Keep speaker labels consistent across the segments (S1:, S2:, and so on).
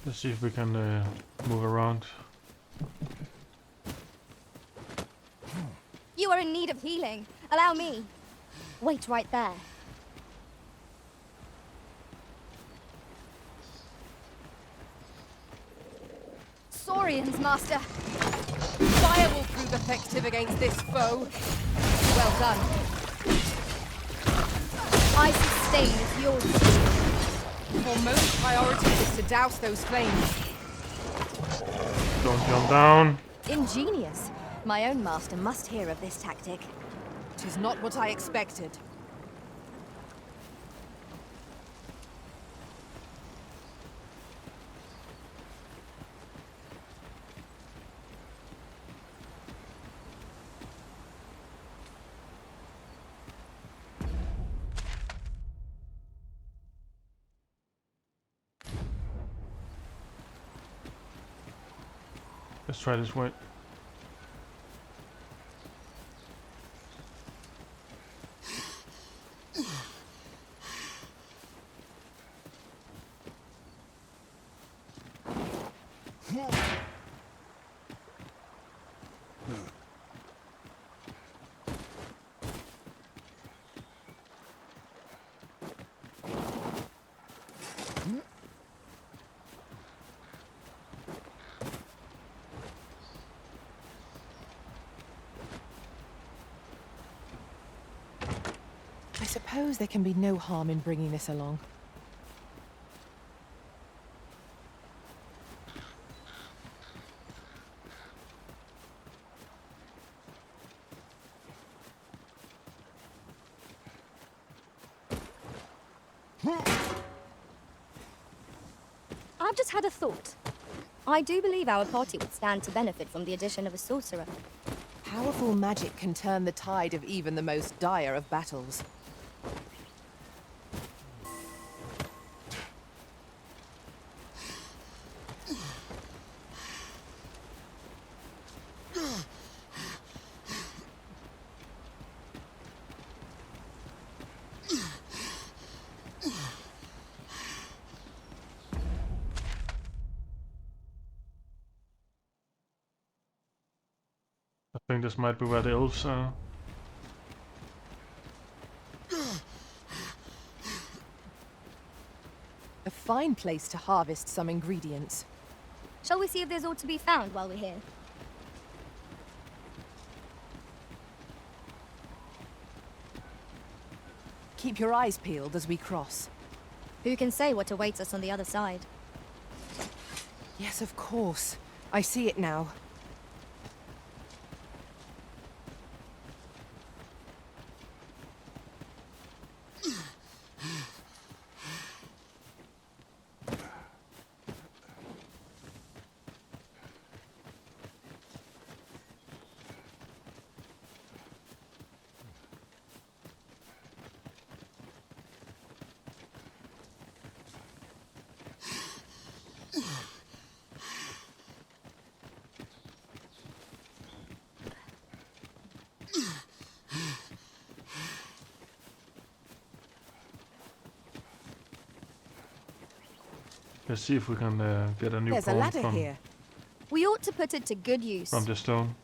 S1: Let's see if we can move around.
S2: You are in need of healing. Allow me. Wait right there. Saurians, Master.
S3: Fire will prove effective against this foe. Well done.
S2: I sustain is yours.
S3: Foremost priority is to douse those flames.
S1: Don't jump down.
S2: Ingenious. My own master must hear of this tactic.
S3: 'Tis not what I expected.
S1: Let's try this way.
S3: I suppose there can be no harm in bringing this along.
S2: I've just had a thought. I do believe our party would stand to benefit from the addition of a sorcerer.
S3: Powerful magic can turn the tide of even the most dire of battles.
S1: I think this might be where the elves are.
S3: A fine place to harvest some ingredients.
S2: Shall we see if there's aught to be found while we're here?
S3: Keep your eyes peeled as we cross.
S2: Who can say what awaits us on the other side?
S3: Yes, of course. I see it now.
S1: Let's see if we can get a new
S3: There's a
S1: pawn
S3: ladder here.
S2: We ought to put it to good use.
S1: from the stone.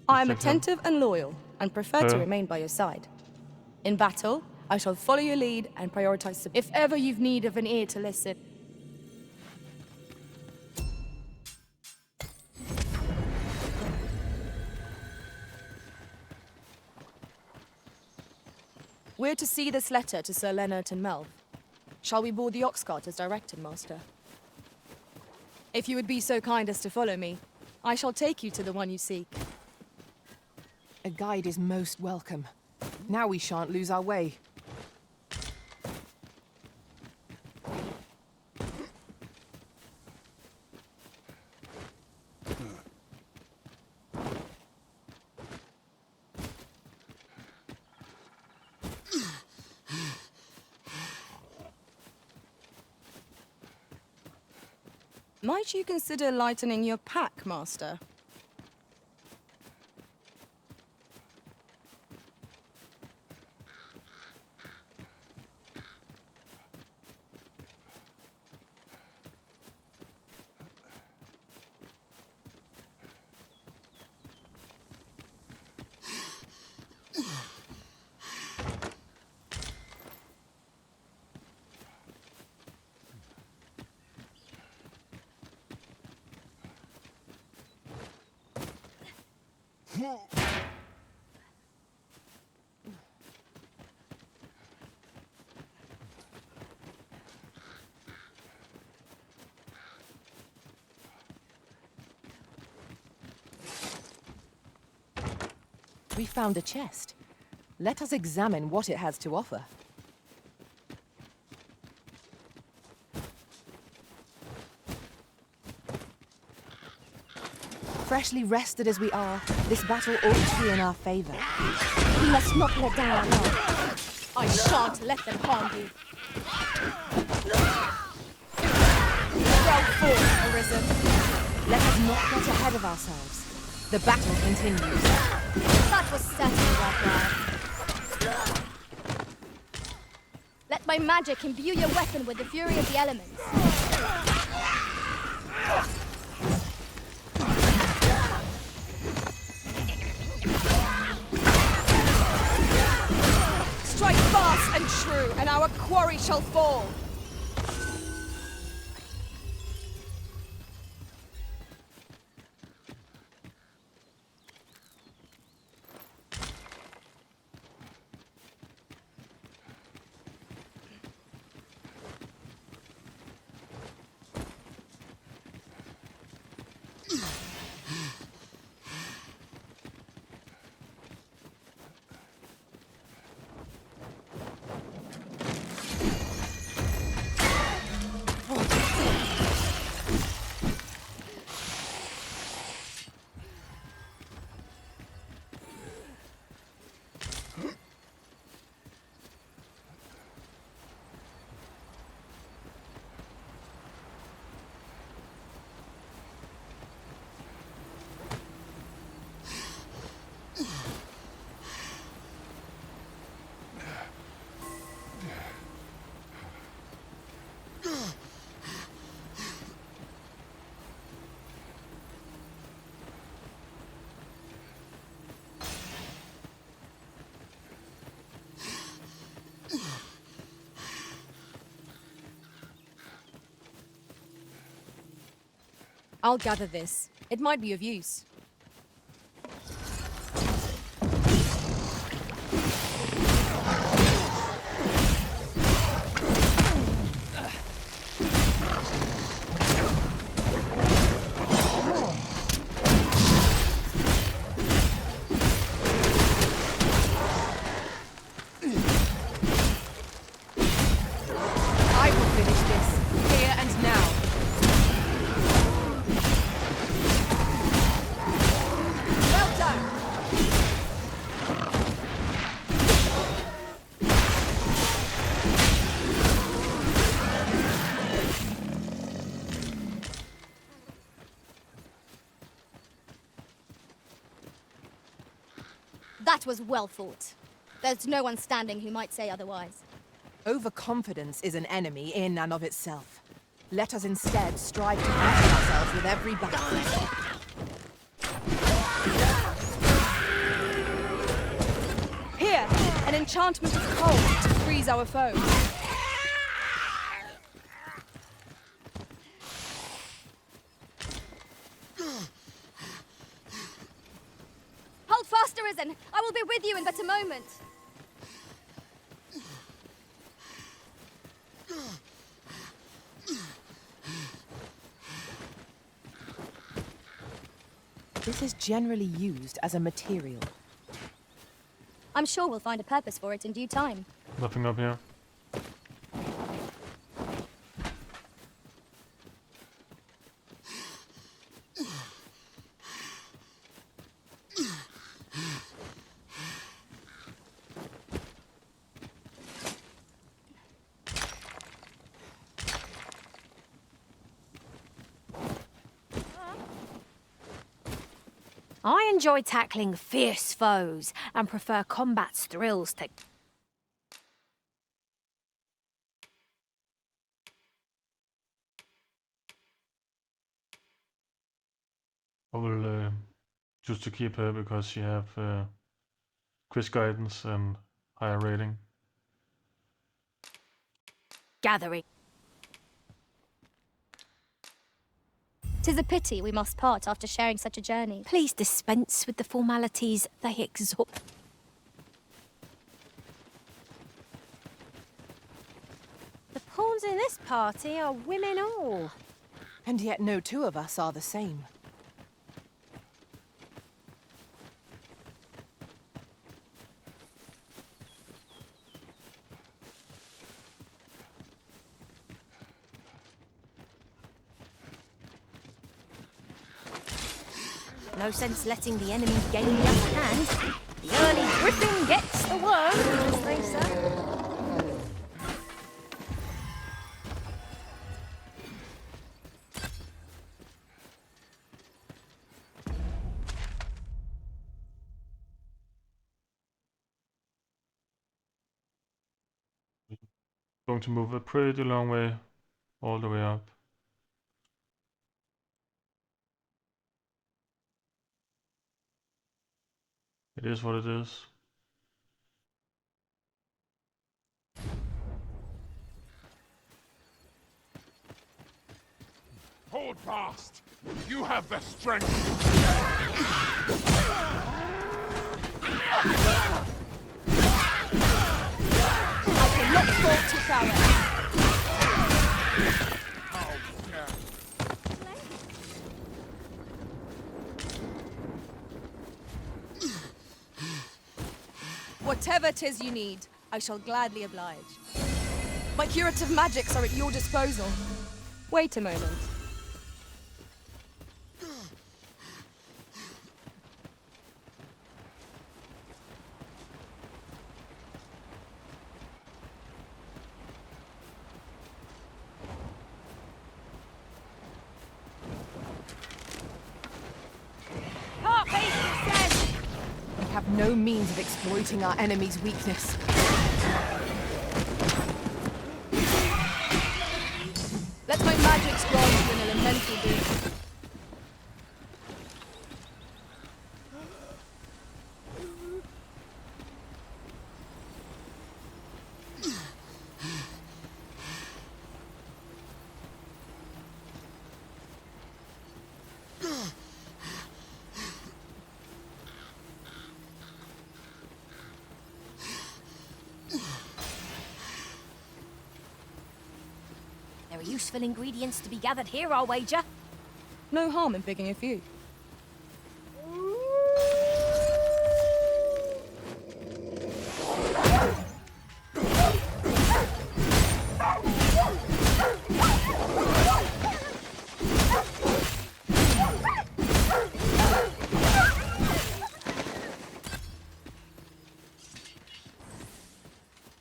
S2: I am
S1: Second.
S2: attentive and loyal, and prefer to
S1: Uh.
S2: remain by your side. In battle, I shall follow your lead and prioritize if ever you've need of an ear to listen. We're to see this letter to Sir Leonard and Melv. Shall we board the ox cart as directed, Master? If you would be so kind as to follow me, I shall take you to the one you seek.
S3: A guide is most welcome. Now we shan't lose our way.
S2: Might you consider lightening your pack, Master?
S3: We found a chest. Let us examine what it has to offer. Freshly rested as we are, this battle ought to be in our favor.
S2: We must not let down our guard. I shan't let them harm you. Well fought, Arisen.
S3: Let us not get ahead of ourselves. The battle continues.
S2: That was certainly worthwhile. Let my magic imbue your weapon with the fury of the elements. Strike fast and true, and our quarry shall fall. I'll gather this. It might be of use.
S3: I will finish this, here and now.
S2: Well done! That was well fought. There's no one standing who might say otherwise.
S3: Overconfidence is an enemy in and of itself. Let us instead strive to better ourselves with every battle.
S2: Here, an enchantment of cold to freeze our foes. Hold fast, Arisen! I will be with you in but a moment.
S3: This is generally used as a material.
S2: I'm sure we'll find a purpose for it in due time.
S1: Nothing up here.
S4: I enjoy tackling fierce foes and prefer combat's thrills to...
S1: I will choose to keep her because she have quiz guidance and higher rating.
S4: gathering.
S5: 'Tis a pity we must part after sharing such a journey.
S4: Please dispense with the formalities. They exhaust. The pawns in this party are women all.
S3: And yet no two of us are the same.
S4: No sense letting the enemy gain the upper hand. The early griffin gets the worm, as they say.
S1: Going to move a pretty long way, all the way up. It is what it is.
S6: Hold fast! You have the strength!
S2: I cannot fault your prowess.
S6: How dare
S2: Whatever 'tis you need, I shall gladly oblige. My curative magics are at your disposal. Wait a moment.
S3: We have no means of exploiting our enemy's weakness.
S2: Let my magics grant you an elemental boon.
S4: There are useful ingredients to be gathered here, I'll wager.
S2: No harm in picking a few.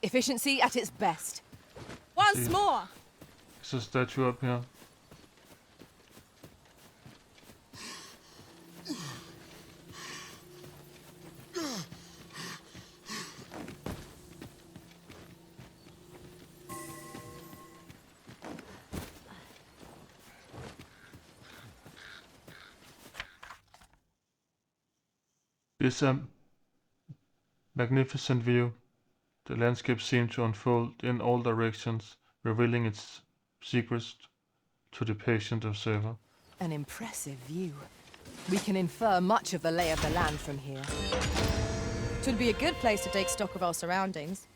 S3: Efficiency at its best.
S2: Once
S1: See.
S2: more!
S1: There's a statue up here. It's a magnificent view. The landscape seems to unfold in all directions, revealing its secrets to the patient observer.
S3: An impressive view. We can infer much of the lay of the land from here.
S2: Twould be a good place to take stock of our surroundings.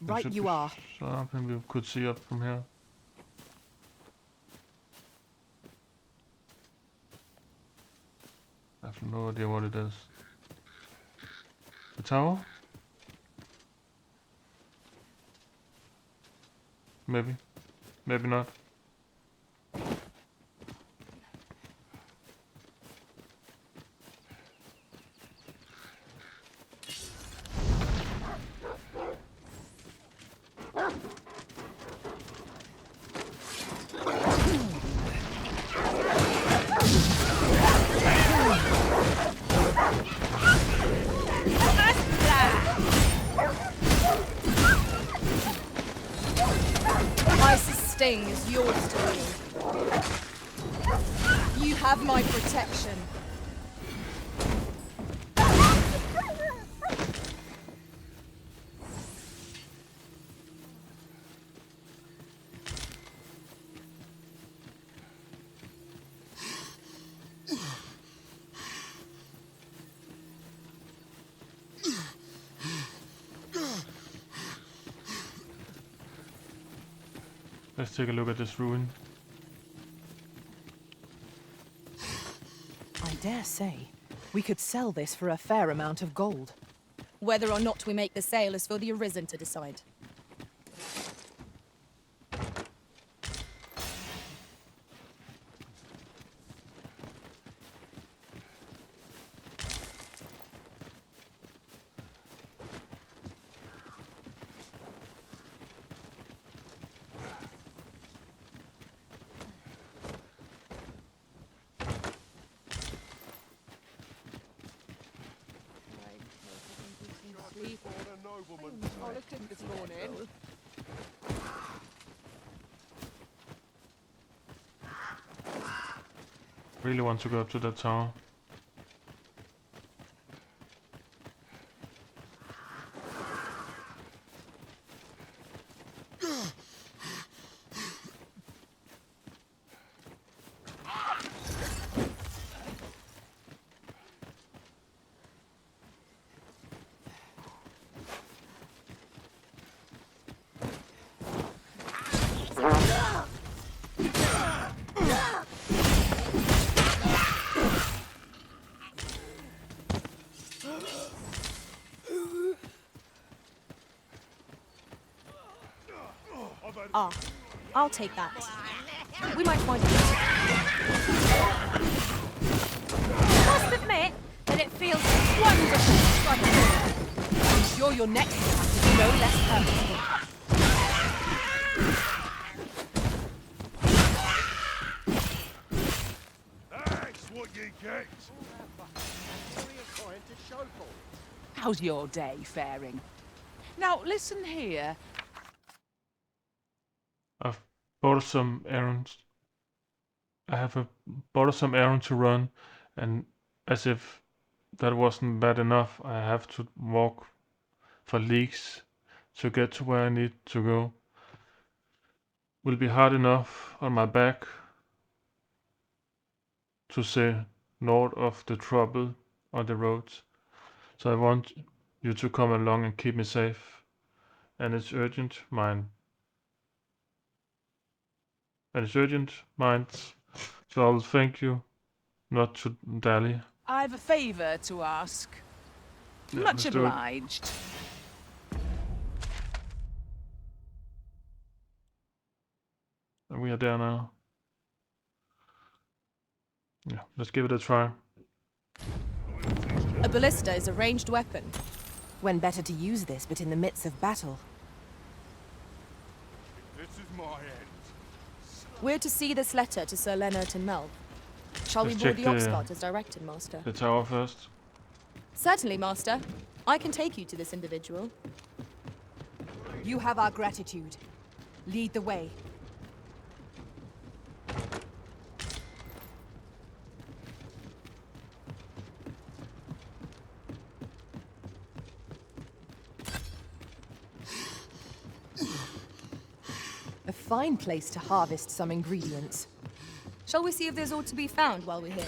S1: There
S3: Right
S1: should
S3: you
S1: be
S3: are.
S1: Something we could see up from here. I have no idea what it is. The tower? Maybe. Maybe not.
S2: yours to wield. You have my protection.
S1: Let's take a look at this ruin.
S3: I dare say, we could sell this for a fair amount of gold.
S2: Whether or not we make the sale is for the Arisen to decide.
S3: This morning.
S1: Really want to go up to that tower.
S2: Ah, I'll take that. We might find it.
S4: Must admit that it feels wonderful struggling.
S3: I'm sure your next attack will be no less purposeful.
S6: That's what you get.
S7: How's your day faring? Now, listen here.
S1: I've bought some errands. I have bought some errand to run, and as if that wasn't bad enough, I have to walk for leagues to get to where I need to go. Will be hard enough on my back to say naught of the trouble on the roads. So I want you to come along and keep me safe. And it's urgent, mind. And it's urgent, mind. So I'll thank you, not to dally.
S7: I've a favour to ask.
S1: Yeah,
S7: Much
S1: let's do it.
S7: obliged.
S1: And we are there now. Yeah, let's give it a try.
S2: A ballista is a ranged weapon.
S3: When better to use this but in the midst of battle?
S6: This is my end.
S2: We're to see this letter to Sir Leonard and Melv. Shall we
S1: Let's
S2: board
S1: check
S2: the
S1: the-
S2: Oxcart as directed, Master?
S1: The tower first.
S2: Certainly, Master. I can take you to this individual.
S3: You have our gratitude. Lead the way. A fine place to harvest some ingredients.
S2: Shall we see if there's aught to be found while we're here?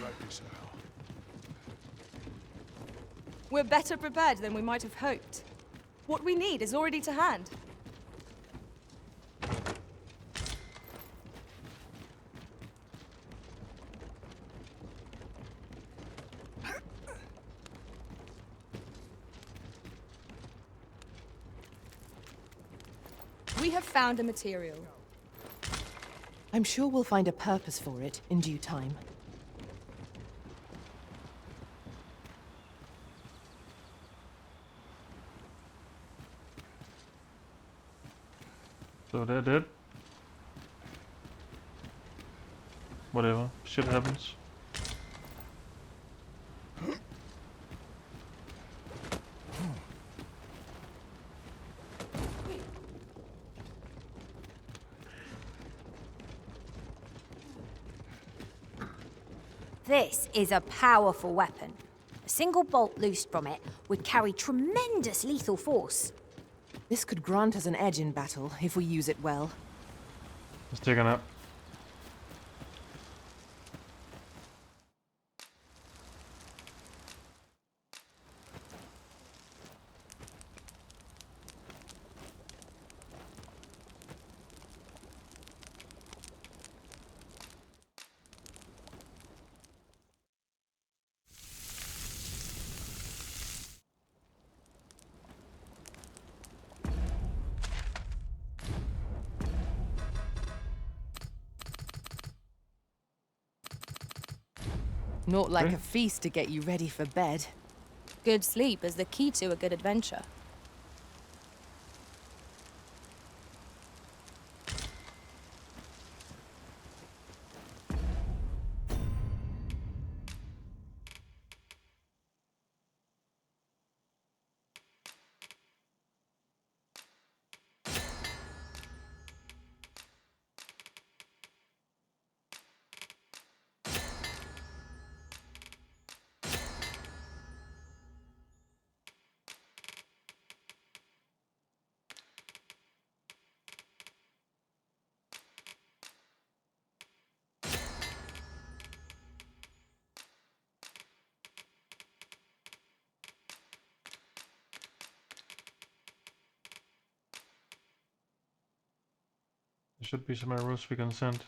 S6: Right yourself.
S2: We're better prepared than we might have hoped. What we need is already to hand. We have found a material.
S3: I'm sure we'll find a purpose for it in due time.
S1: So they're dead. whatever. Shit happens.
S4: This is a powerful weapon. A single bolt loosed from it would carry tremendous lethal force.
S3: This could grant us an edge in battle if we use it well.
S1: Let's take a nap.
S3: Not like
S1: Okay.
S3: a feast to get you ready for bed.
S2: Good sleep is the key to a good adventure.
S1: There should be some arrows we can send.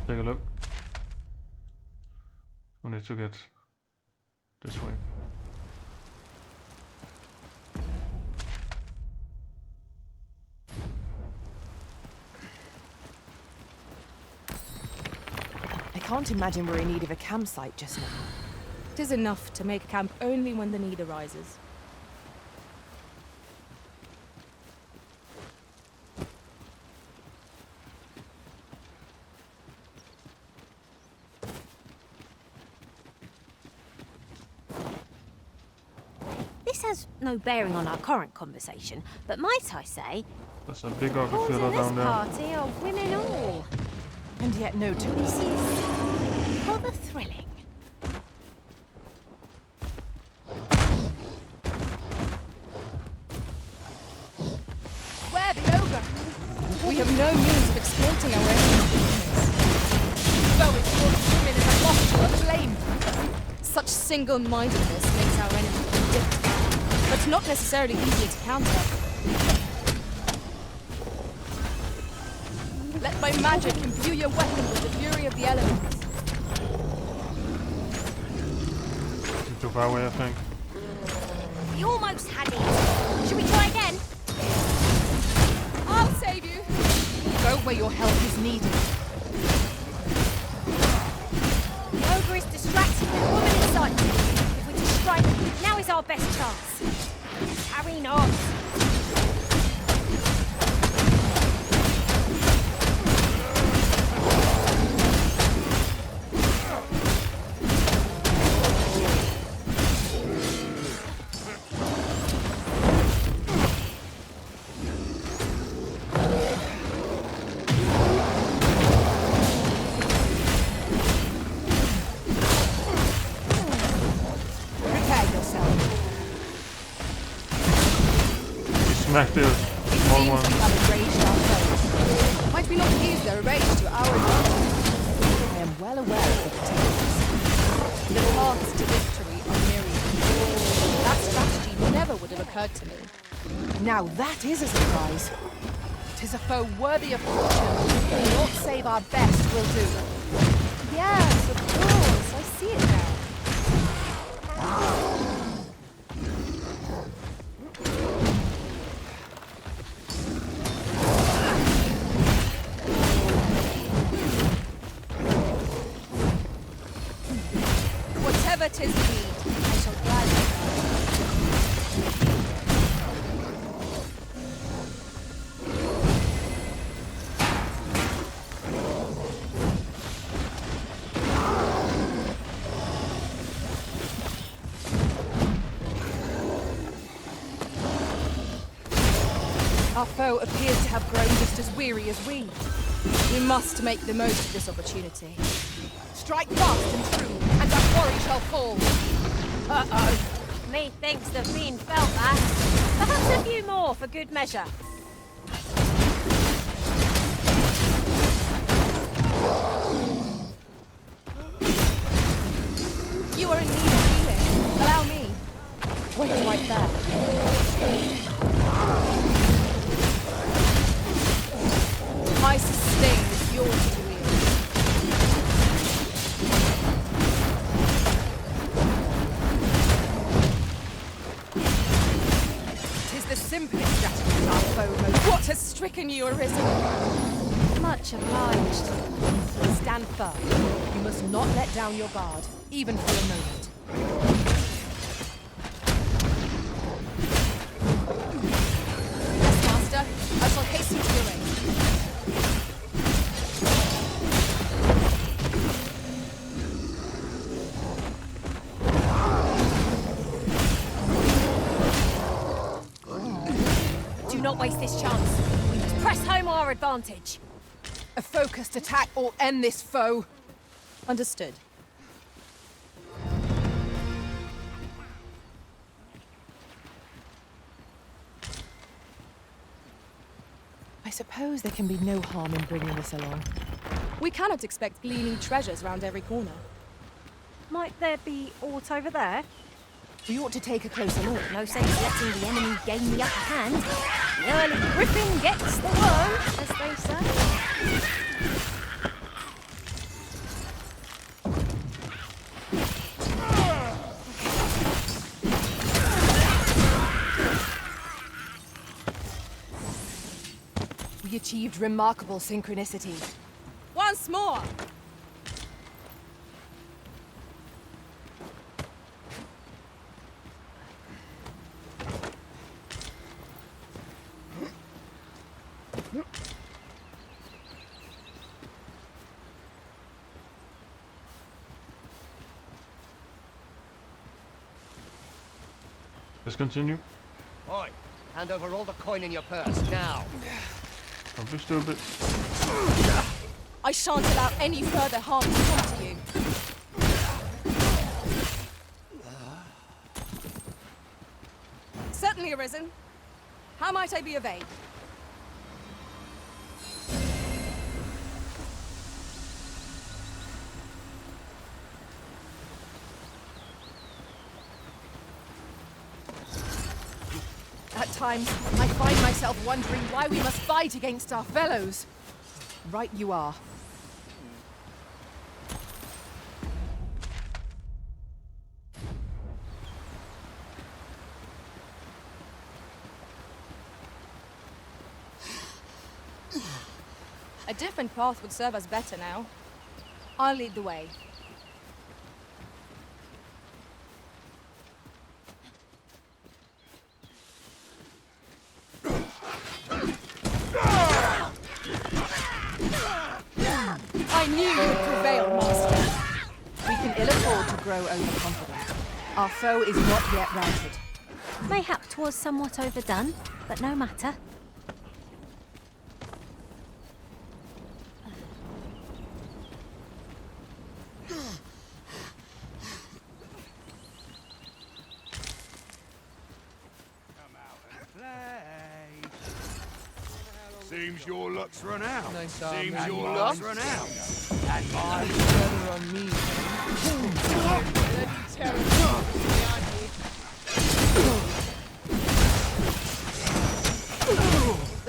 S1: Take a look. We need to get this way.
S3: I can't imagine we're in need of a campsite just now.
S2: It is enough to make camp only when the need arises.
S4: This has no bearing on our current conversation, but might I say,
S1: There's a big
S4: calls
S1: orca
S4: in
S1: filler
S4: this
S1: down there.
S4: party are women all.
S3: And yet no
S4: This
S3: tourists.
S4: is rather thrilling.
S2: Where the ogre? We have no means of exploiting our enemy's weakness. Going towards women is a moth to a flame. Such single-mindedness makes our enemy difficult, but not necessarily easier to counter. Let my magic imbue your weapon with the fury of the elements.
S1: Too far away, I think.
S4: We almost had it. Should we try again?
S2: I'll save you.
S3: Go where your help is needed.
S4: The ogre is distracted with the woman in sight. If we just strike, now is our best chance. Carry not.
S3: Prepare yourself.
S1: Smack this small
S2: Seems
S1: one.
S2: we have enraged our foes. Might we not use their rage to our advantage?
S3: I am well aware of the potentials.
S2: The paths to victory are myriad. That strategy never would have occurred to me.
S3: Now that is a surprise. 'Tis a foe worthy of fortune. Naught save our best will do.
S2: Yes, of course. I see it now. Whatever 'tis we need, I shall gladly go.
S3: Our foe appears to have grown just as weary as we.
S2: We must make the most of this opportunity.
S3: Strike fast and true, and our quarry shall fall.
S4: Uh-oh. Methinks the fiend felt that. Perhaps a few more for good measure.
S2: You are in need of healing. Allow me. Wait right there. My sustain is yours to wield.
S3: Tis the simplest strategy our foe most.
S2: What has stricken you, Arisen?
S3: Much obliged. Stand firm. You must not let down your guard, even for a moment.
S2: Yes, Master. I shall hasten to your aid.
S4: Do not waste this chance. We must press home our advantage.
S3: A focused attack or end this foe.
S2: Understood.
S3: I suppose there can be no harm in bringing this along.
S2: We cannot expect gleaming treasures round every corner.
S4: Might there be aught over there?
S3: We ought to take a closer look.
S4: No sense letting the enemy gain the upper hand. The early griffin gets the worm, as they say.
S3: We achieved remarkable synchronicity.
S2: Once more!
S1: Let's continue.
S8: Oi, hand over all the coin in your purse, now.
S1: Don't be stupid.
S2: I shan't allow any further harm to come to you. Certainly, Arisen. How might I be of aid?
S3: At times, I find myself wondering why we must fight against our fellows. Right you are.
S2: A different path would serve us better now. I'll lead the way. I knew you'd prevail, Master.
S3: We can ill afford to grow overconfident. Our foe is not yet routed.
S4: Mayhap 'twas somewhat overdone, but no matter.
S6: Seems your luck's run out.
S7: Nice
S6: Seems
S7: arm,
S6: your
S7: man.
S6: luck's run out. And mine.
S7: Feather on me.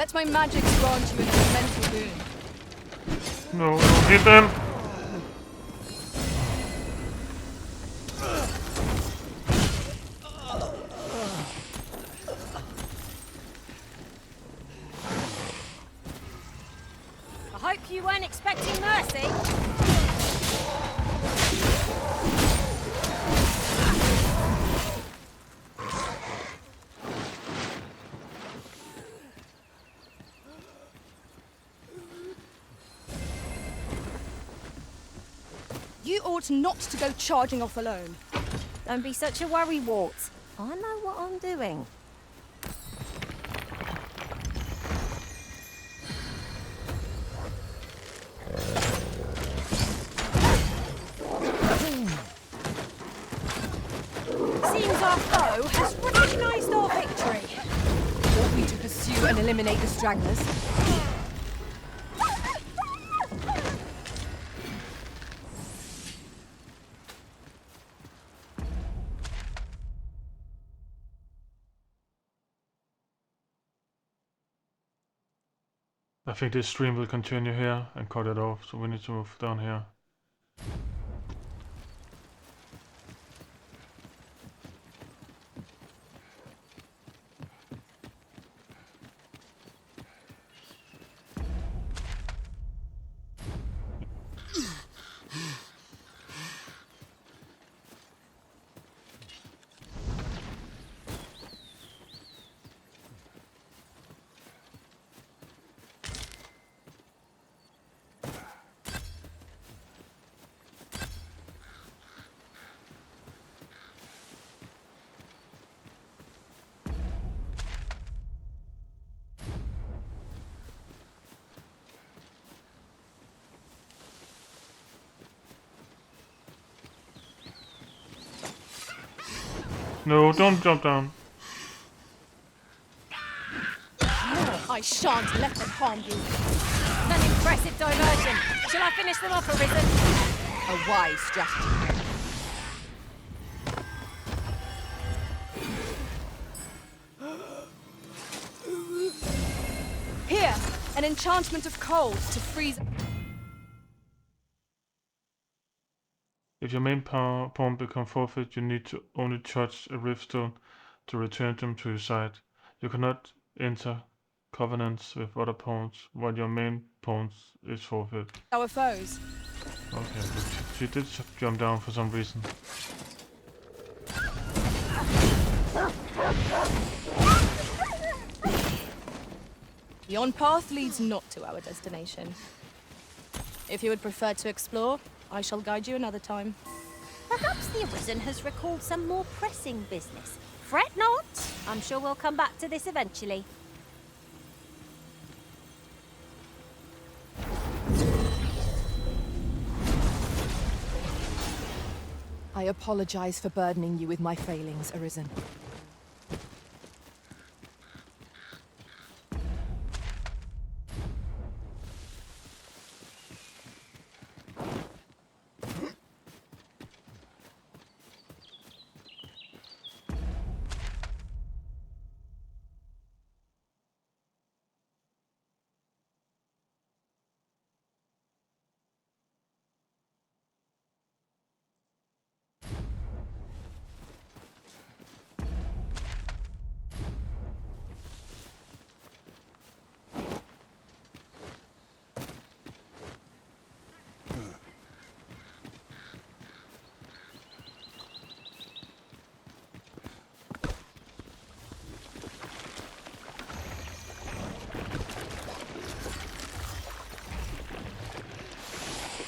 S2: Let my magic grant you an elemental boon.
S1: No, don't hit them!
S4: I hope you weren't expecting mercy.
S2: You ought not to go charging off alone.
S4: Don't be such a worrywart. I know what I'm doing. Seems our foe has recognised our victory.
S3: Want me to pursue and eliminate the stragglers?
S1: I think this stream will continue here and cut it off, so we need to move down here. No, don't jump down.
S2: I shan't let them harm you.
S4: An impressive diversion. Shall I finish them off, Arisen?
S3: A wise strategy.
S2: Here, an enchantment of cold to freeze.
S1: If your main pawn become forfeit, you need to only touch a riftstone to return them to your side. You cannot enter covenants with other pawns while your main pawn is forfeit.
S2: Our foes.
S1: Okay, but she did jump down for some reason.
S2: The on-path leads not to our destination. If you would prefer to explore, I shall guide you another time.
S4: Perhaps the Arisen has recalled some more pressing business. Fret not. I'm sure we'll come back to this eventually.
S3: I apologize for burdening you with my failings, Arisen.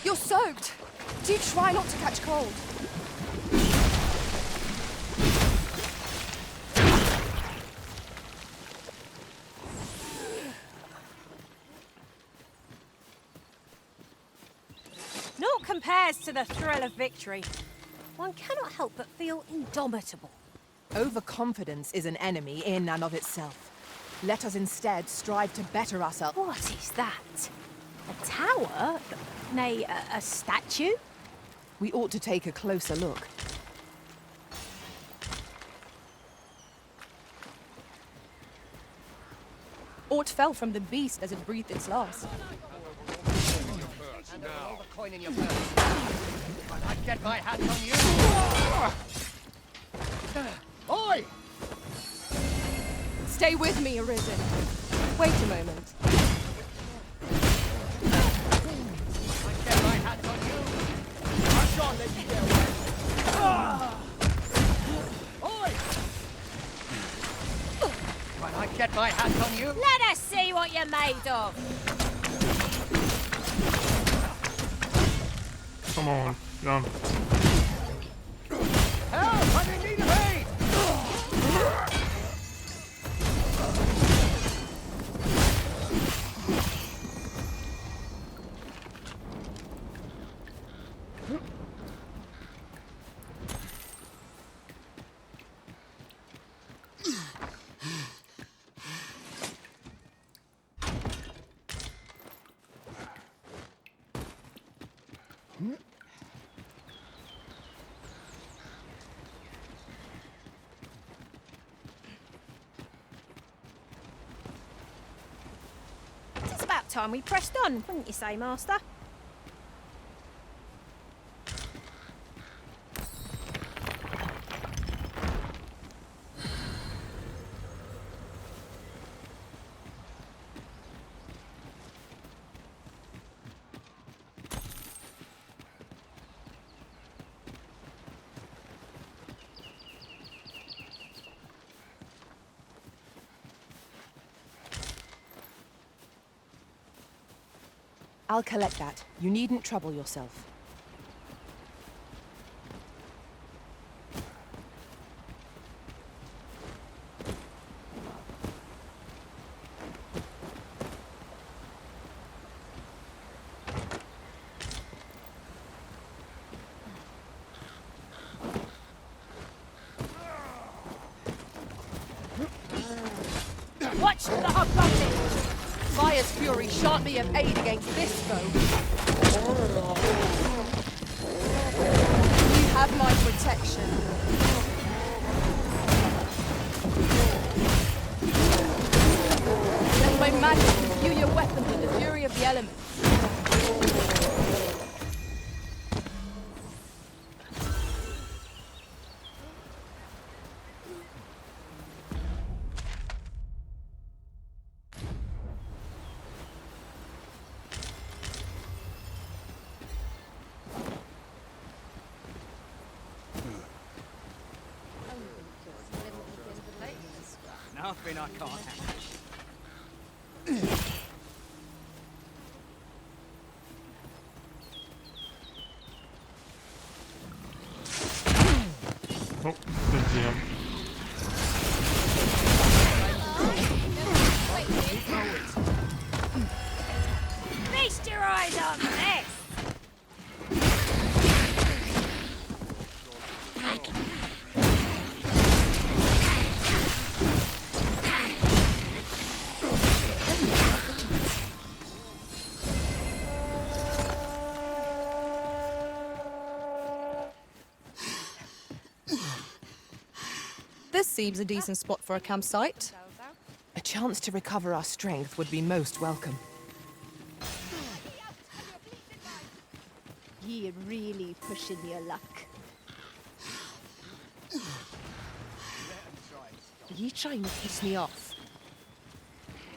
S2: You're soaked. Do try not to catch cold.
S4: Naught compares to the thrill of victory. One cannot help but feel indomitable.
S3: Overconfidence is an enemy in and of itself. Let us instead strive to better ourselves.
S4: What is that? A tower? Nay, a statue?
S3: We ought to take a closer look.
S2: Aught fell from the beast as it breathed its last.
S8: Hand over all the coin in your purse. I get my hands on you. Oi!
S2: Stay with me, Arisen. Wait a moment.
S8: I get my hands on you. I shan't let you get away. Oi! When I get my hands on you.
S4: Let us see what you're made of.
S1: Come on, jump.
S8: Help! I'm in need of aid!
S4: It's about time we pressed on, wouldn't you say, Master?
S3: I'll collect that. You needn't trouble yourself.
S2: Watch the bucket! Fire's fury shan't be of aid against this foe. You have my protection. Let my magic imbue your weapons with the fury of the elements.
S6: Nothing I can't handle.
S1: Oh, good jam.
S4: Feast your eyes on this!
S2: This seems a decent spot for a campsite.
S3: A chance to recover our strength would be most welcome.
S5: You're really pushing your luck.
S3: Are you trying to piss me off?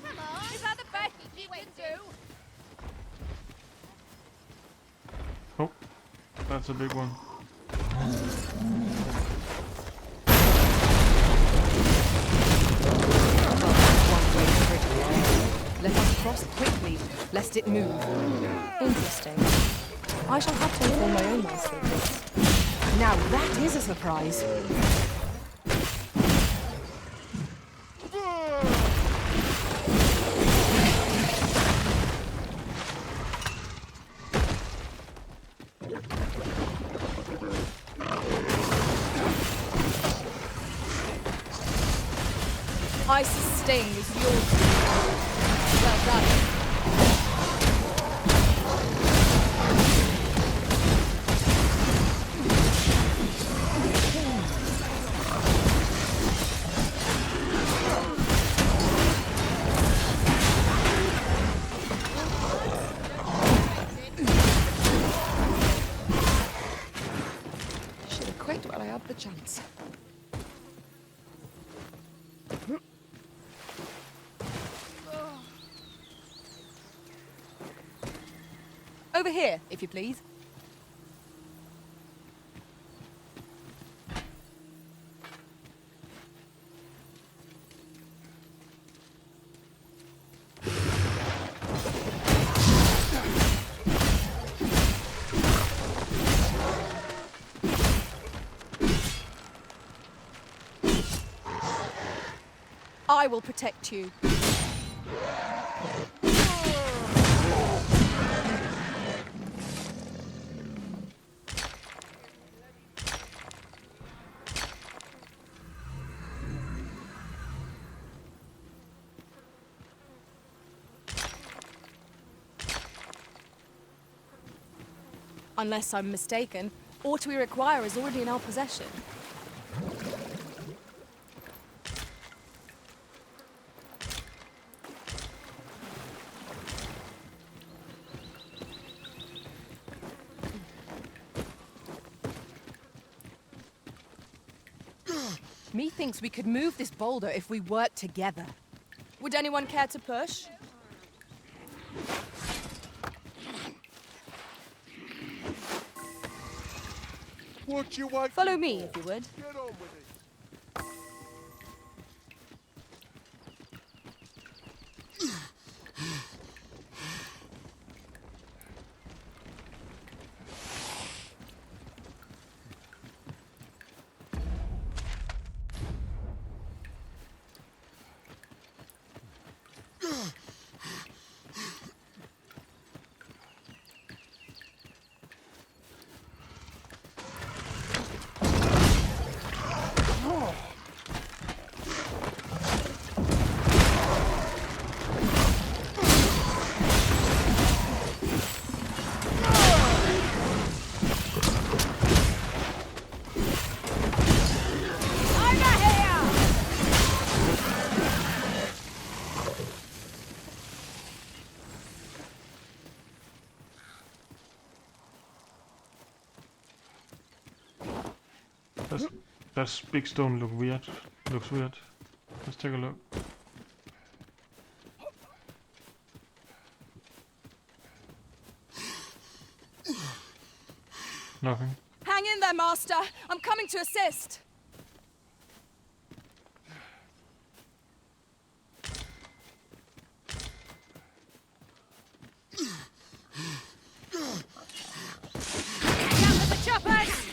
S2: Come on, is that the best you can do?
S1: Oh, that's a big one.
S3: Let us cross quickly, lest it move.
S2: Interesting. I shall have to inform my own master of this.
S3: Now that is a surprise.
S2: Isis' sting is yours. Well done.
S3: Over here, if you please. I will protect you. Unless I'm mistaken, what we require is already in our possession. Methinks we could move this boulder if we work together. Would anyone care to push?
S8: What you wait?
S3: Follow me, if you would.
S8: Get on with it.
S1: Does big stone look weird? Looks weird. Let's take a look. Nothing.
S3: Hang in there, Master. I'm coming to assist.
S4: Down with the choppers!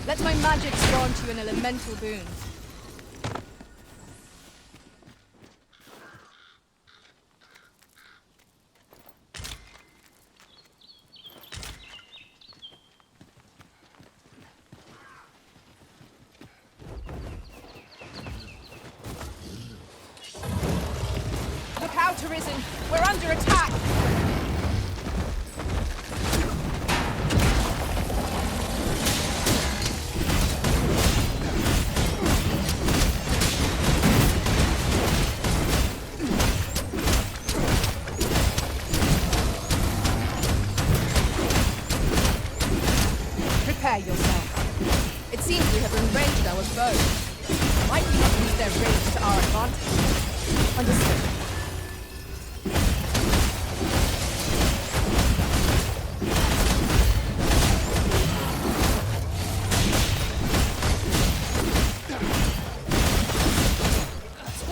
S3: Let my magic grant you an elemental boon. Look out, Ryzen! We're under attack! Prepare yourself. It seems we have enraged our foes. Might we not use their rage to our advantage? Understood.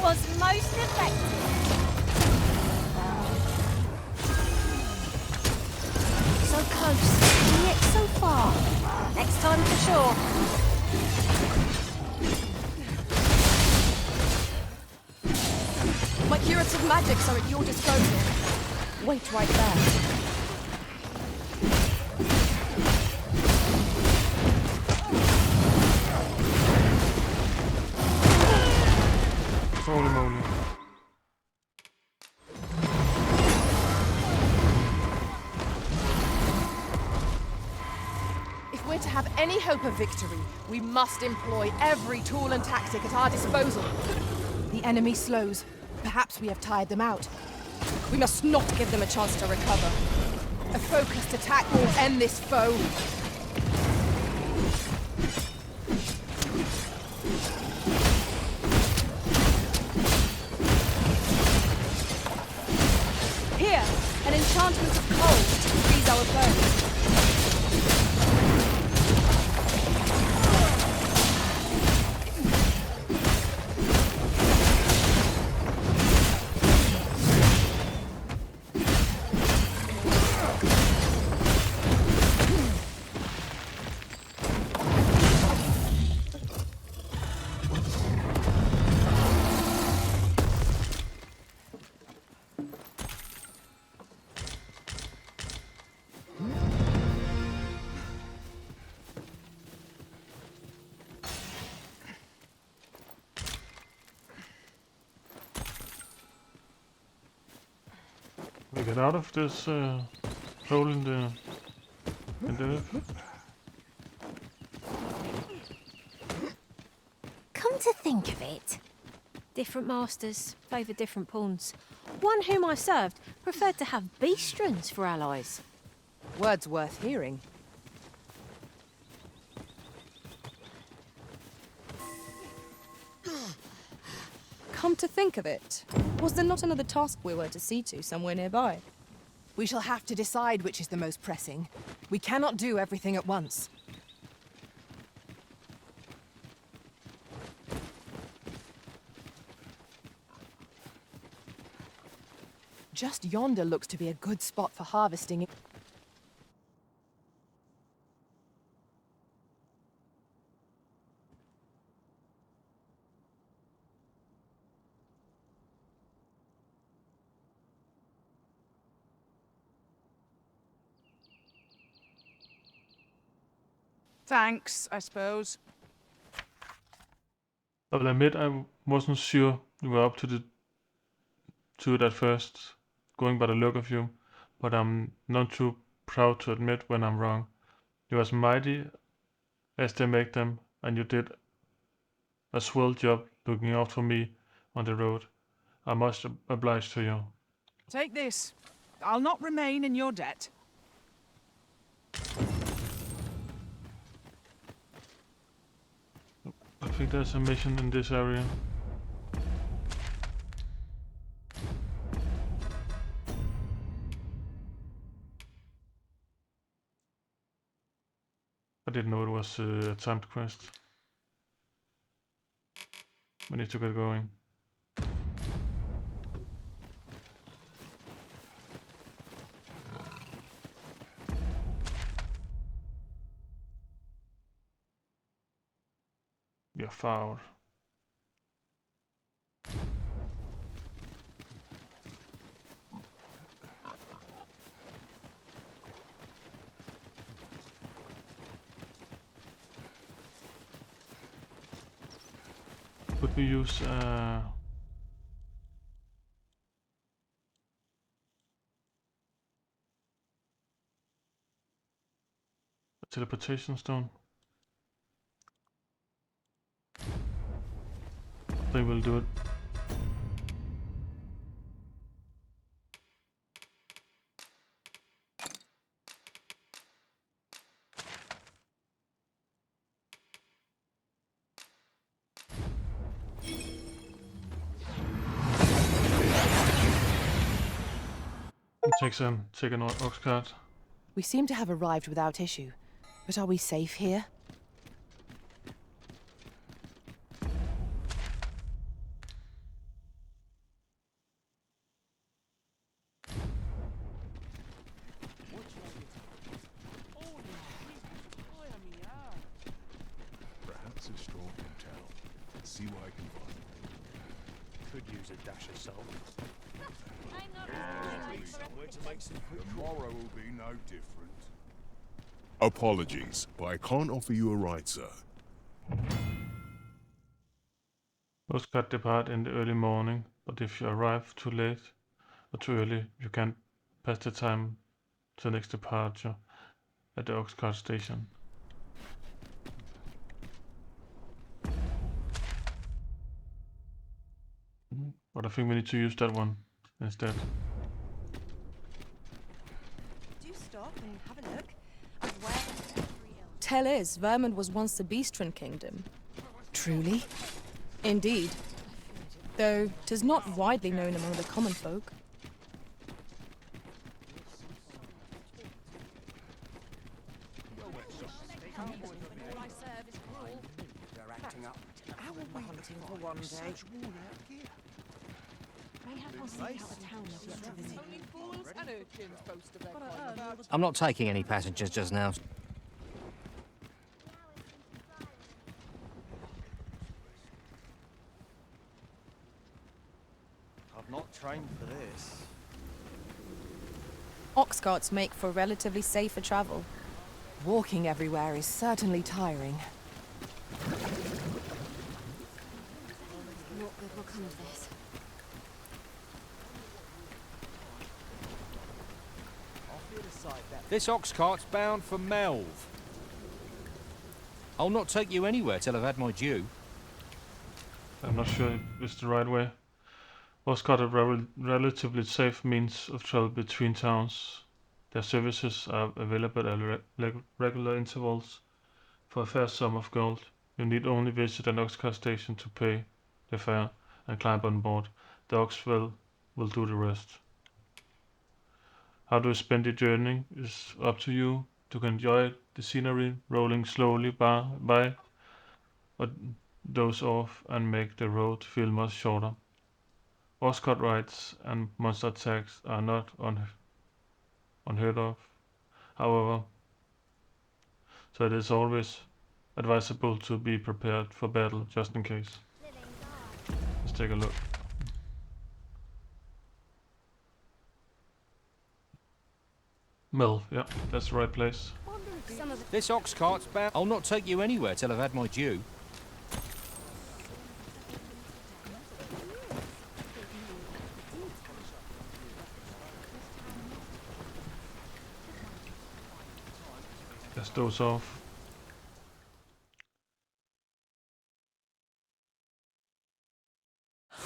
S4: Was most effective. So close, yet so far. Next time for sure.
S3: My curative magics are at your disposal. Wait right there.
S1: Holy moly.
S3: we're to have any hope of victory, we must employ every tool and tactic at our disposal. The enemy slows. Perhaps we have tired them out.
S2: We must not give them a chance to recover.
S3: A focused attack will end this foe.
S2: Here, an enchantment of cold to freeze our foes.
S1: We get out of this hole in the earth.
S4: Come to think of it, different masters favour different pawns. One whom I served preferred to have beastrons for allies.
S3: Words worth hearing.
S2: Come to think of it, was there not another task we were to see to somewhere nearby?
S3: We shall have to decide which is the most pressing. We cannot do everything at once. Just yonder looks to be a good spot for harvesting.
S7: Thanks, I suppose.
S1: I will admit I wasn't sure you were up to it at first, going by the look of you, but I'm not too proud to admit when I'm wrong. You're as mighty as they make them, and you did a swell job looking out for me on the road. I must oblige to you.
S7: Take this. I'll not remain in your debt.
S1: I think there's a mission in this area. I didn't know it was a timed quest. We need to get going. You're foul. Could we use a teleportation stone? They will do it. Take an ox cart.
S3: We seem to have arrived without issue, but are we safe here?
S9: Perhaps a stroll in town. See what I can find.
S8: Could use a dash of salt. Somewhere to make some quick.
S9: Tomorrow will be no different. Apologies, but I can't offer you a ride, sir.
S1: Most cars depart in the early morning, but if you arrive too late or too early, you can't pass the time to the next departure at the ox cart station. But I think we need to use that one instead.
S3: Do stop and have a look. Tell is, Vermund was once the Beastren kingdom. Truly? Indeed. Though 'tis not widely known among the common folk.
S6: They're acting up.
S7: How are we hunting for one day? Only fools and urchins boast of their kind.
S6: I'm not taking any passengers just now.
S8: I've not trained for this.
S3: Ox carts make for relatively safer travel. Walking everywhere is certainly tiring.
S4: What good will come of this?
S10: This ox cart's bound for Melv. I'll not take you anywhere till I've had my due.
S1: I'm not sure if it's the right way. Oscart are relatively safe means of travel between towns. Their services are available at regular intervals for a fair sum of gold. You need only visit an Oxcart station to pay the fare and climb on board. The Ox will do the rest. How to spend the journey is up to you. To enjoy the scenery rolling slowly by or doze off and make the road feel much shorter. Oscart rides and monster attacks are not unheard of, however, so it is always advisable to be prepared for battle just in case. Let's take a look. Melv, yeah, that's the right place.
S10: This ox cart's bound. I'll not take you anywhere till I've had my due.
S1: Let's doze off.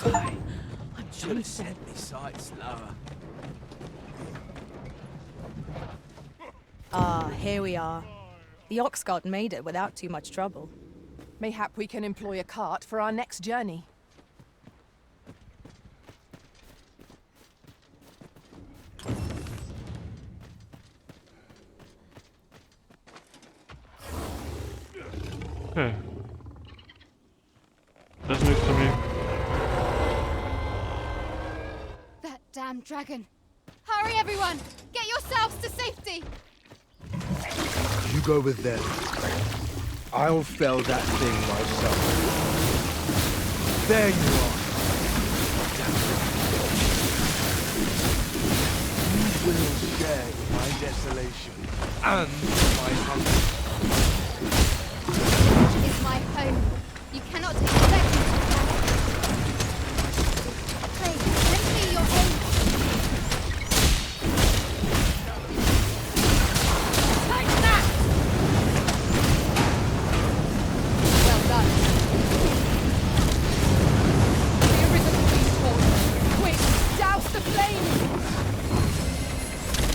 S6: I should have set my sights lower.
S3: Ah, here we are. The Oxcart made it without too much trouble.
S7: Mayhap we can employ a cart for our next journey.
S1: Okay. That's news to me.
S5: That damn dragon. Hurry, everyone! Get yourselves to safety!
S11: You go with them. I'll fell that thing myself. There you are. You will share in my desolation and my hunger.
S5: It is my home. You cannot expect me to attack. Please, lend me your home. Take that!
S7: Well done. The arisen beast horse. Quick, douse the flames!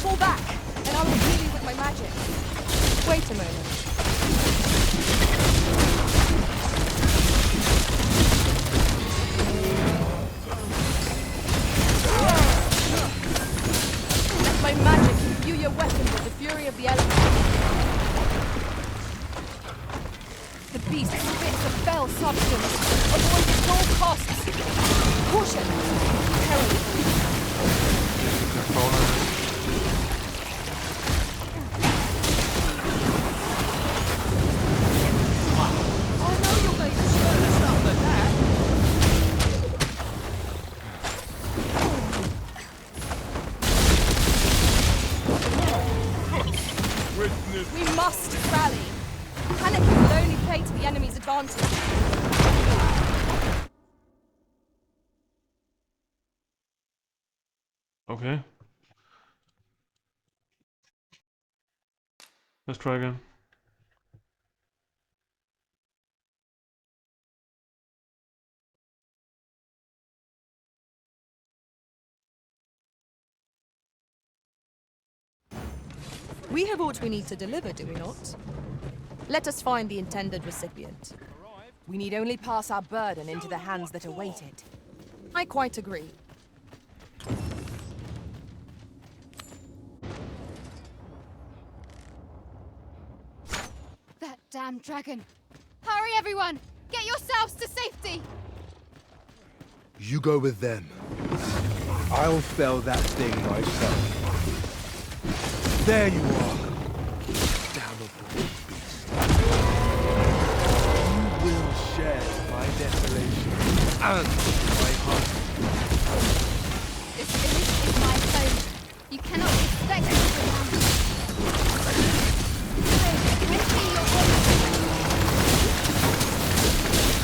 S7: Fall back, and I will heal you with my magic.
S3: Wait a moment.
S7: Let my magic imbue your weapon with the fury of the elements. The beast spits a fell substance. Avoid it at all costs. Caution! Peril. I know you'll make a sure stuff like that. We must rally. Panicking will only play to the enemy's advantage.
S1: Okay. Let's try again.
S2: We have what we need to deliver, do we not? Let us find the intended recipient.
S3: We need only pass our burden into the hands that await it.
S2: I quite agree.
S5: That damn dragon. Hurry, everyone! Get yourselves to safety!
S11: You go with them. I'll fell that thing myself. There you are. Damnable beast. You will share my desolation and my heart.
S5: This village is my home. You cannot expect me to run. I see your order.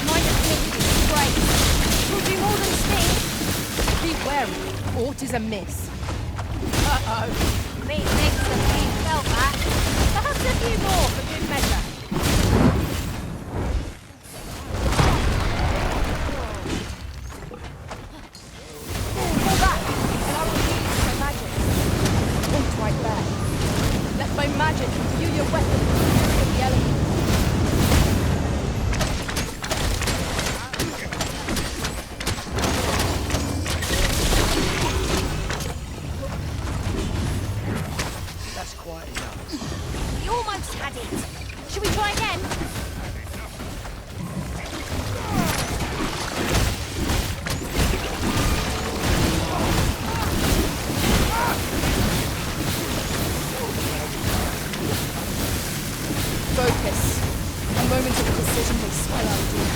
S2: Mind ability is great.
S3: Will do more than sting. Be wary. Aught is amiss. Uh-oh.
S4: Me thinks the team felt that. Perhaps a few more for good measure.
S3: Fall back, and I will use my magic. Point right there. Let my magic imbue your weapon with the fury of the element.
S6: That's quite enough.
S4: We almost had it. Should we try again?
S2: Focus. A moment of decision may swell our doom.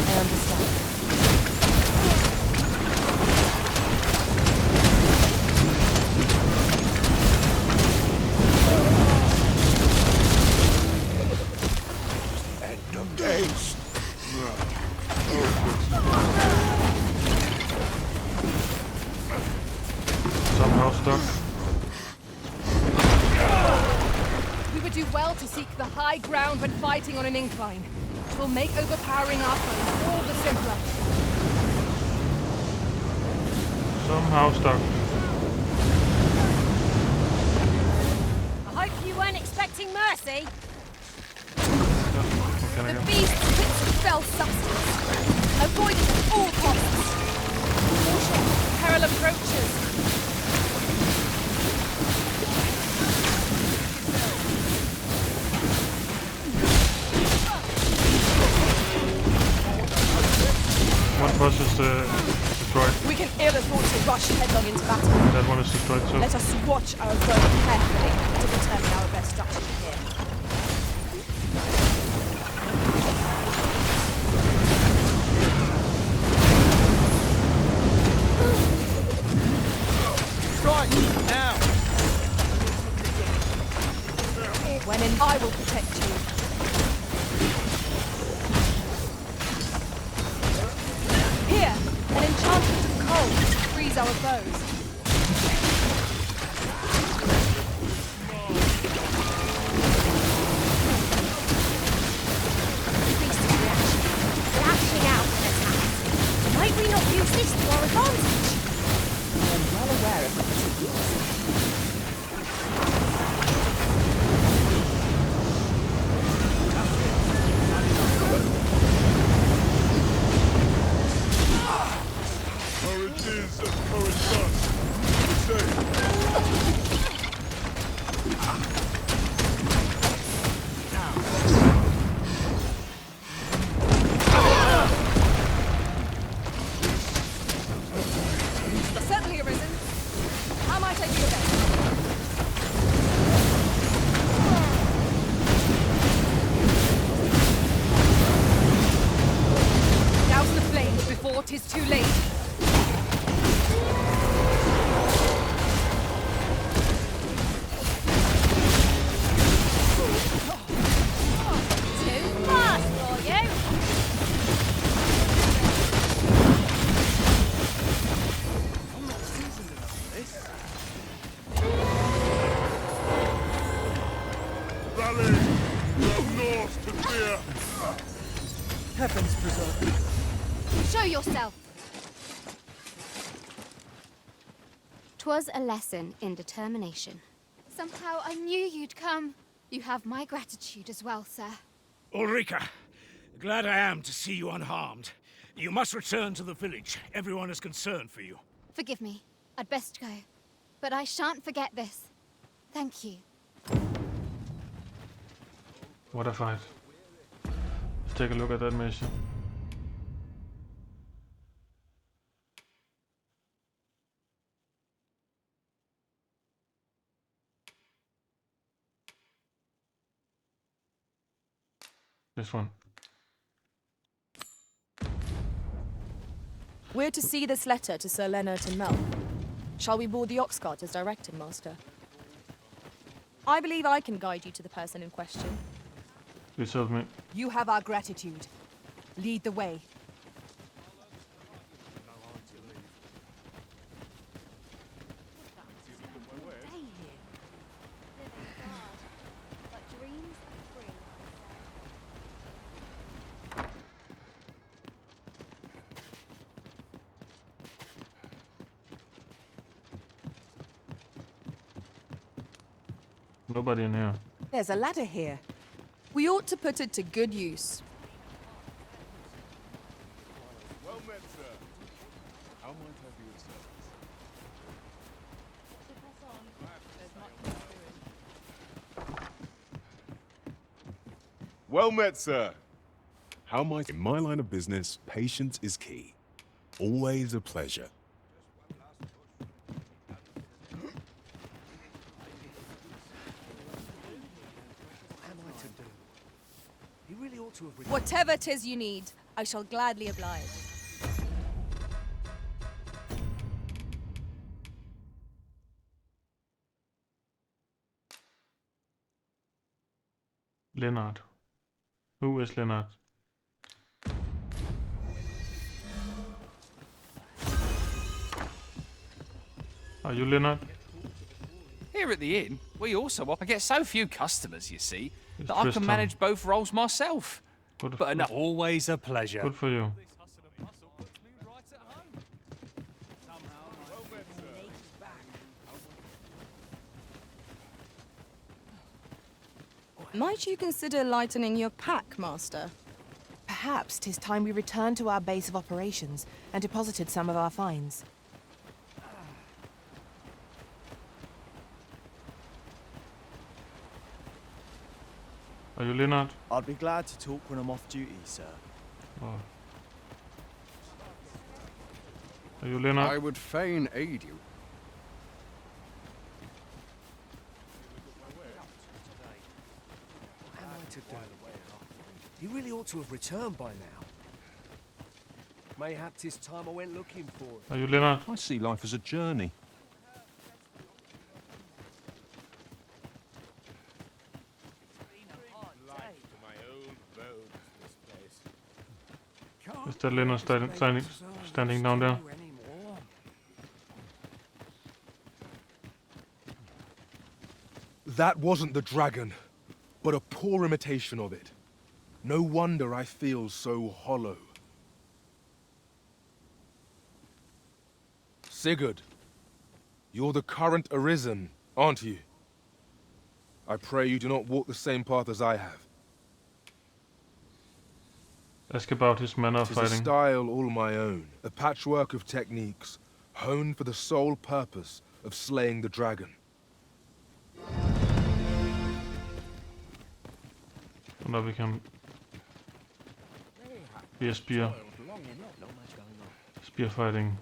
S2: I understand.
S11: End of days.
S1: Somehow stuck.
S3: We would do well to seek the high ground when fighting on an incline. It will make overpowering our foes all the simpler.
S1: Somehow stuck.
S4: I hope you weren't expecting mercy.
S1: What can I
S2: The
S1: go?
S2: beast pits the fell substance. Avoid it at all costs. Caution.
S3: Peril approaches.
S1: One bus is destroyed.
S3: We can ill afford to rush headlong into battle.
S1: That one is destroyed too.
S3: Let us watch our foe carefully to determine our best strategy here.
S6: Right, now!
S3: When in, I will protect you. Here, an enchantment of cold to freeze our foes.
S4: Beast reaction. Lashing out an attack. Might we not use this to our advantage?
S3: I am well aware of the particulars.
S9: Courage is as courage does. Say.
S3: Certainly arisen. How might I do your best? Douse the flames before 'tis too late.
S4: Too fast for you.
S9: Rally! From north to clear!
S6: Heavens preserve.
S5: Show yourself! 'Twas a lesson in determination. Somehow I knew you'd come. You have my gratitude as well, sir.
S8: Ulrika, glad I am to see you unharmed. You must return to the village. Everyone is concerned for you.
S5: Forgive me. I'd best go. But I shan't forget this. Thank you.
S1: What a fight. Let's take a look at that mission. This one.
S7: We're to see this letter to Sir Leonard and Mel. Shall we board the ox cart as directed, Master? I believe I can guide you to the person in question.
S1: Please help me.
S7: You have our gratitude. Lead the way.
S1: Nobody in here.
S7: There's a ladder here. We ought to put it to good use.
S9: Well met, sir. How might I be of service? Well met, sir. How might... In my line of business, patience is key. Always a pleasure.
S7: Whatever 'tis you need, I shall gladly oblige.
S1: Leonard. Who is Leonard? Are you Leonard?
S10: Here at the inn, we also I get so few customers, you see,
S1: It's
S10: that I
S1: Tristan.
S10: can manage both roles myself.
S1: Good,
S10: But enough.
S6: Always a pleasure.
S1: good for you.
S7: Might you consider lightening your pack, Master?
S12: Perhaps 'tis time we returned to our base of operations and deposited some of our finds.
S1: Are you Leonard?
S13: I'd be glad to talk when I'm off duty, sir.
S1: Oh. Are you Leonard?
S14: I would fain aid you.
S6: He really ought to have returned by now. Mayhap 'tis time I went looking for it.
S1: Are you Leonard?
S10: I see life as a journey.
S1: Is that Leonard standing down there?
S11: That wasn't the dragon, but a poor imitation of it. No wonder I feel so hollow. Sigurd, you're the current Arisen, aren't you? I pray you do not walk the same path as I have.
S1: Ask about his manner of
S11: 'Tis a
S1: fighting.
S11: style all my own, a patchwork of techniques, honed for the sole purpose of slaying the dragon.
S1: And now we can be a spear. Spear fighting.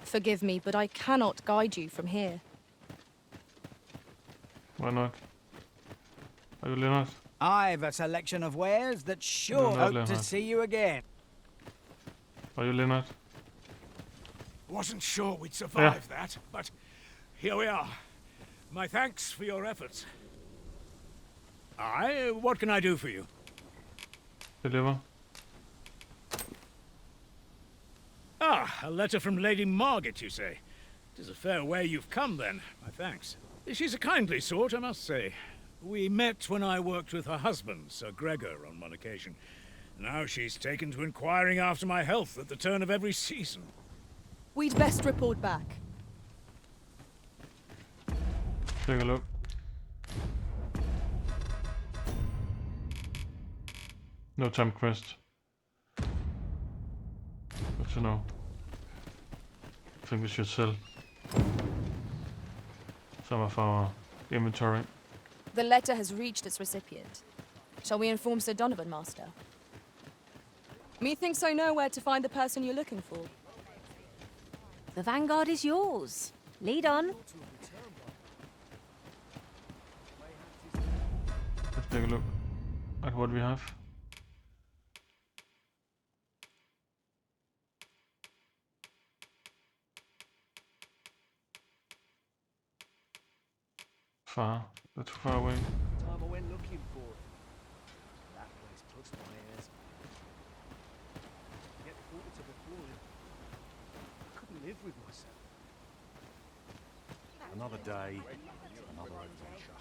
S7: Forgive me, but I cannot guide you from here.
S1: Why not? Are you Leonard?
S15: I've a selection of wares that sure
S1: No,
S15: hope
S1: Leonard.
S15: to see you again.
S1: Are you Leonard?
S8: Wasn't sure we'd survive that, but here we are. My thanks for your efforts. Aye, what can I do for you?
S1: Deliver.
S8: Ah, a letter from Lady Margit, you say? 'Tis a fair way you've come, then. My thanks. She's a kindly sort, I must say. We met when I worked with her husband, Sir Gregor, on one occasion. Now she's taken to inquiring after my health at the turn of every season.
S7: We'd best report back.
S1: take a look. No time quest. Good to know. I think we should sell some of our inventory.
S2: The letter has reached its recipient. Shall we inform Sir Donovan, Master? Methinks I know where to find the person you're looking for.
S4: The vanguard is yours. Lead on.
S1: Let's take a look at what we have. Far. They're too far away.
S13: Time I went looking for it. That place puts my ears. Get quarter to before it. I couldn't live with myself. Another day, another adventure.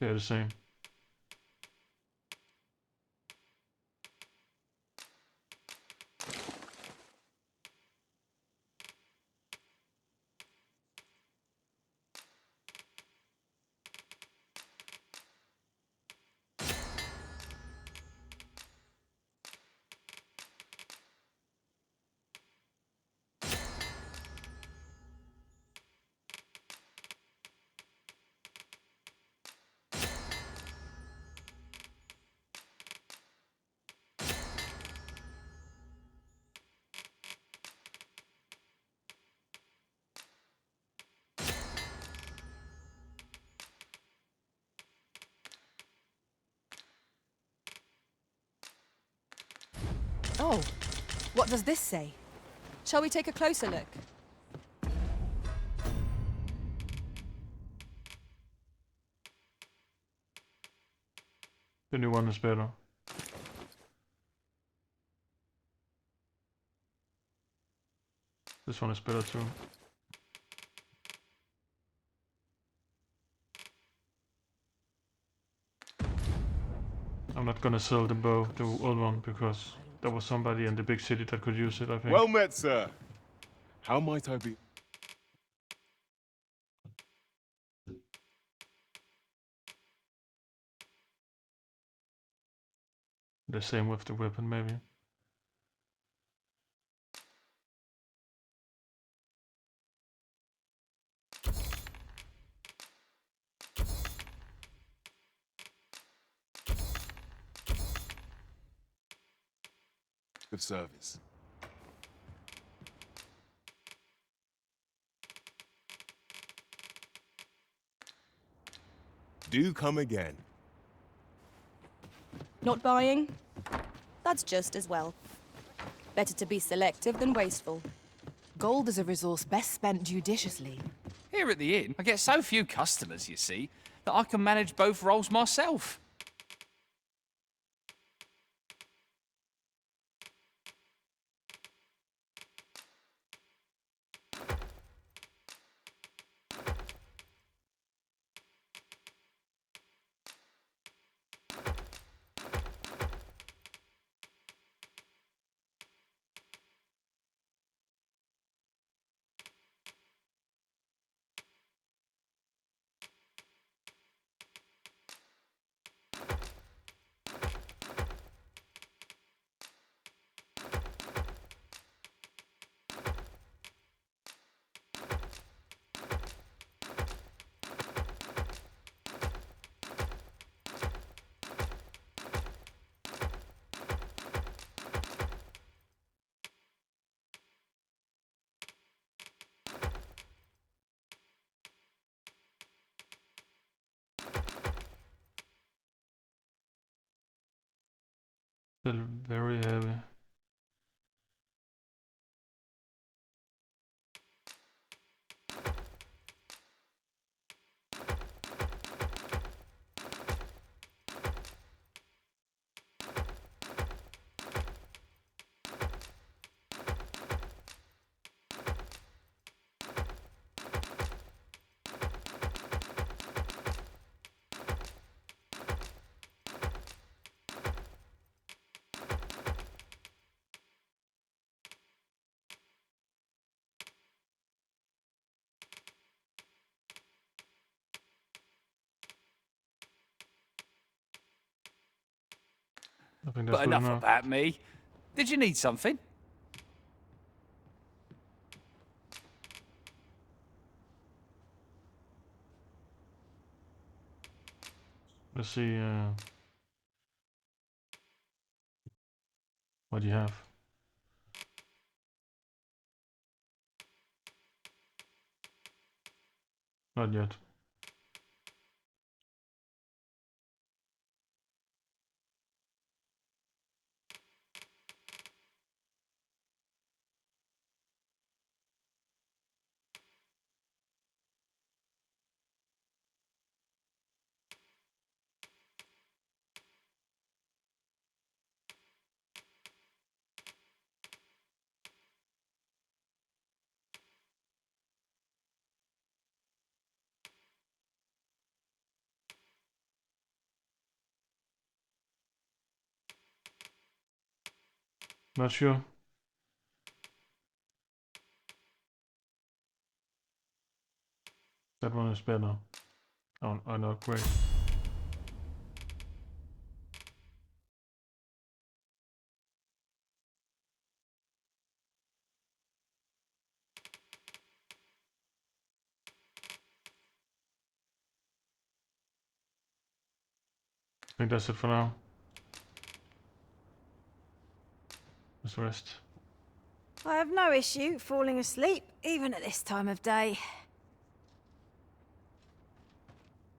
S1: They're the same.
S12: Oh, what does this say?
S2: Shall we take a closer look?
S1: The new one is better. This one is better too. I'm not gonna sell the bow, the old one, because there was somebody in the big city that could use it, I think.
S9: Well met, sir. How might I be?
S1: The same with the weapon, maybe.
S9: Of service. Do come again.
S2: Not buying? That's just as well. Better to be selective than wasteful.
S12: Gold is a resource best spent judiciously.
S10: Here at the inn, I get so few customers, you see, that I can manage both roles myself.
S1: Still very heavy. I think that's
S10: But
S1: good
S10: enough
S1: enough.
S10: about me. Did you need something?
S1: Let's see what you have. Not yet. Not sure. That one is better. Oh, not great. I think that's it for now. Let's rest.
S4: I have no issue falling asleep, even at this time of day.